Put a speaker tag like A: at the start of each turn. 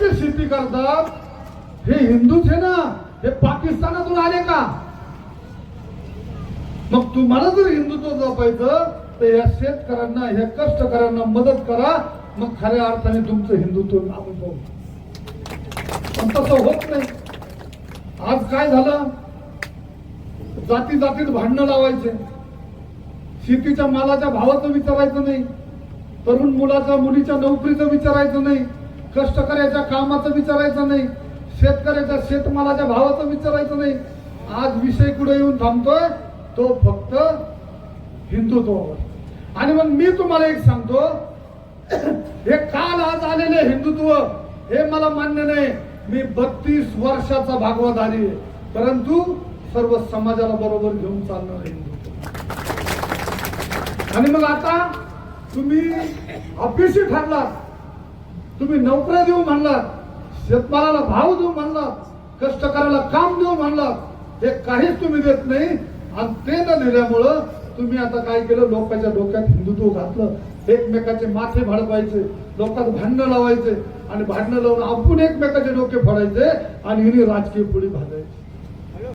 A: शेती करतात हे हिंदूच आहे ना, हे पाकिस्तानातून आले का? मग तुम्हाला जर हिंदुत्व जपायचं तर या शेतकऱ्यांना, ह्या कष्टकऱ्यांना मदत करा, मग खऱ्या अर्थाने तुमचं हिंदुत्व नामून जाऊ. पण तसं होत नाही. आज काय झालं, जाती जातीत भांडणं लावायचे, शेतीच्या मालाच्या भावाचं विचारायचं नाही, तरुण मुलाच्या मुलीच्या नोकरीचं विचारायचं नाही, कष्टकऱ्याच्या कामाचं विचारायचं नाही, शेतकऱ्याच्या शेतमालाच्या भावाचं विचारायचं नाही. आज विषय कुठे येऊन थांबतोय, तो फक्त हिंदुत्वावर. आणि मग मी तुम्हाला एक सांगतो, हे काल आज आलेले हिंदुत्व हे मला मान्य नाही. मी 32 वर्षाचा भागवतधारी आहे, परंतु सर्व समाजाला बरोबर घेऊन चालणार हिंदुत्व. आणि मग आता तुम्ही अपयशी ठरलात, तुम्ही नोकऱ्या देऊ म्हणलात, शेतमालाला भाव देऊ म्हणलात, कष्टकऱ्याला काम देऊ म्हणलात, हे काहीच तुम्ही देत नाही. आणि ते न दिल्यामुळं तुम्ही आता काय केलं, लोकांच्या डोक्यात हिंदुत्व घातलं, एकमेकाचे माथे भडवायचे, लोकांना भांडणं लावायचे, आणि भांडणं लावून आपण एकमेकाचे डोके फोडायचे आणि हिने राजकीय पुढे भाजायचे.